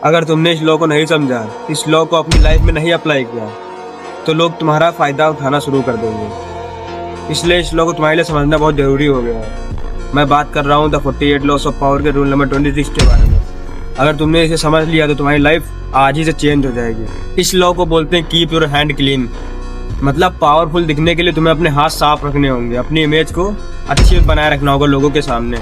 अगर तुमने इस लॉ को नहीं समझा, इस लॉ को अपनी लाइफ में नहीं अप्लाई किया, तो लोग तुम्हारा फ़ायदा उठाना शुरू कर देंगे। इसलिए इस लॉ को तुम्हारे लिए समझना बहुत ज़रूरी हो गया है। मैं बात कर रहा हूँ द 48 लॉस ऑफ पावर के रूल नंबर 26 के बारे में। अगर तुमने इसे समझ लिया तो तुम्हारी लाइफ आज ही से चेंज हो जाएगी। इस लॉ को बोलते हैं कीप योर हैंड क्लीन। मतलब पावरफुल दिखने के लिए तुम्हें अपने हाथ साफ रखने होंगे, अपनी इमेज को अच्छी बनाए रखना होगा लोगों के सामने।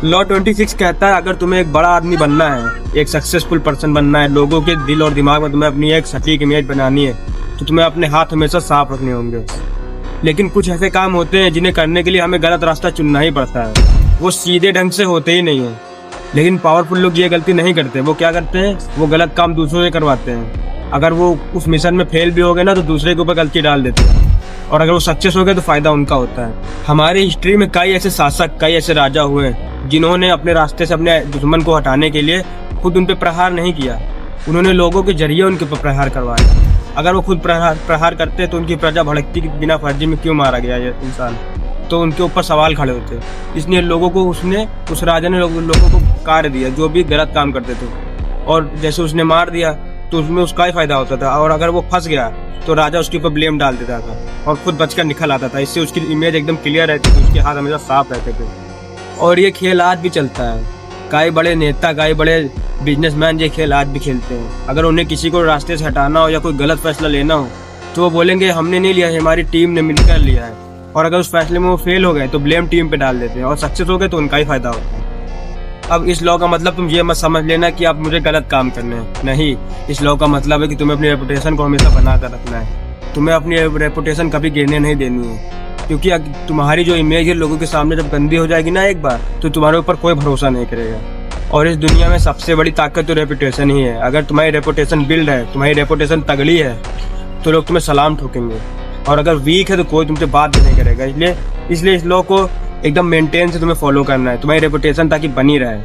लॉ 26 कहता है अगर तुम्हें एक बड़ा आदमी बनना है, एक सक्सेसफुल पर्सन बनना है, लोगों के दिल और दिमाग में तुम्हें अपनी एक सटीक इमेज बनानी है, तो तुम्हें अपने हाथ हमेशा साफ रखने होंगे। लेकिन कुछ ऐसे काम होते हैं जिन्हें करने के लिए हमें गलत रास्ता चुनना ही पड़ता है। वो सीधे ढंग से होते ही नहीं है। लेकिन पावरफुल लोग ये गलती नहीं करते। वो क्या करते हैं, वो गलत काम दूसरों से करवाते हैं। अगर वो उस मिशन में फेल भी हो गए ना, तो दूसरे के ऊपर गलती डाल देते हैं, और अगर वो सक्सेस हो गए तो फायदा उनका होता है। हमारी हिस्ट्री में कई ऐसे शासक, कई ऐसे राजा हुए जिन्होंने अपने रास्ते से अपने दुश्मन को हटाने के लिए खुद उन पर प्रहार नहीं किया, उन्होंने लोगों के जरिए उनके ऊपर प्रहार करवाया। अगर वो खुद प्रहार करते तो उनकी प्रजा भड़कती कि बिना फर्जी में क्यों मारा गया ये इंसान, तो उनके ऊपर सवाल खड़े होते। इसलिए लोगों को उस राजा ने लोगों को कार्य दिया जो भी गलत काम करते थे, और जैसे उसने मार दिया तो उसमें उसका ही फायदा होता था। और अगर वो फंस गया तो राजा उसके ऊपर ब्लेम डाल देता था और खुद बचकर निकल आता था। इससे उसकी इमेज एकदम क्लियर रहती थी, उसके हाथ हमेशा साफ रहते थे। और ये खेल आज भी चलता है। कई बड़े नेता, कई बड़े बिजनेसमैन ये खेल आज भी खेलते हैं। अगर उन्हें किसी को रास्ते से हटाना हो या कोई गलत फैसला लेना हो तो वो बोलेंगे हमने नहीं लिया है, हमारी टीम ने मिलकर लिया है। और अगर उस फैसले में वो फेल हो गए तो ब्लेम टीम पे डाल देते हैं, और सक्सेस हो गए तो उनका ही फायदा होता है। अब इस लॉ का मतलब तुम ये मत समझ लेना कि आप मुझे गलत काम करने हैं, नहीं। इस लॉ का मतलब है कि तुम्हें अपनी रेपुटेशन को हमेशा बना कर रखना है। तुम्हें अपनी रेपुटेशन कभी गिरने नहीं देनी है, क्योंकि तुम्हारी जो इमेज है लोगों के सामने जब गंदी हो जाएगी ना एक बार, तो तुम्हारे ऊपर कोई भरोसा नहीं करेगा। और इस दुनिया में सबसे बड़ी ताकत तो रेपुटेशन ही है। अगर तुम्हारी रेपुटेशन बिल्ड है, तुम्हारी रेपुटेशन तगड़ी है, तो लोग तुम्हें सलाम ठोकेंगे। और अगर वीक है तो कोई तुमसे बात भी नहीं करेगा। इसलिए इस लॉ को एकदम मेंटेन से तुम्हें फॉलो करना है, तुम्हारी रेपुटेशन ताकि बनी रहे।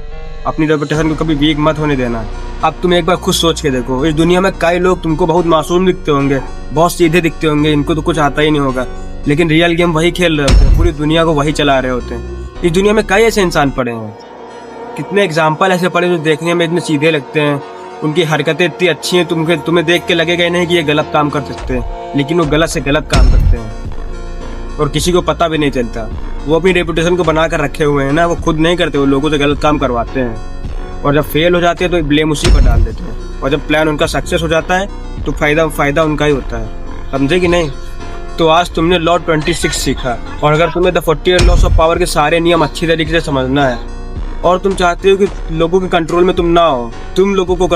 अपनी रेपुटेशन को कभी वीक मत होने देना। अब तुम एक बार खुद सोच के देखो, इस दुनिया में कई लोग तुमको बहुत मासूम दिखते होंगे, बहुत सीधे दिखते होंगे, इनको तो कुछ आता ही नहीं होगा, लेकिन रियल गेम वही खेल रहे होते हैं, पूरी दुनिया को वही चला रहे होते हैं। इस दुनिया में कई ऐसे इंसान पड़े हैं, कितने एग्जाम्पल ऐसे पड़े जो देखने में इतने सीधे लगते हैं, उनकी हरकतें इतनी अच्छी हैं, तुम्हें देख के लगेगा नहीं कि ये गलत काम कर सकते हैं, लेकिन वो गलत से गलत काम करते हैं और किसी को पता भी नहीं चलता। वो अपनी रेपुटेशन को बना कर रखे हुए हैं ना, वो खुद नहीं करते, वो लोगों से गलत काम करवाते हैं, और जब फेल हो जाते हैं तो ब्लेम उसी पर डाल देते हैं। और जब प्लान उनका सक्सेस हो जाता है तो फायदा उनका ही होता है। समझे कि नहीं? तो आज तुमने लॉ 26 सीखा, और अगर तुम्हें द 48 लॉस ऑफ पावर के सारे नियम अच्छी तरीके से समझना है और तुम चाहते हो कि लोगों के कंट्रोल में तुम ना हो, तुम लोगों को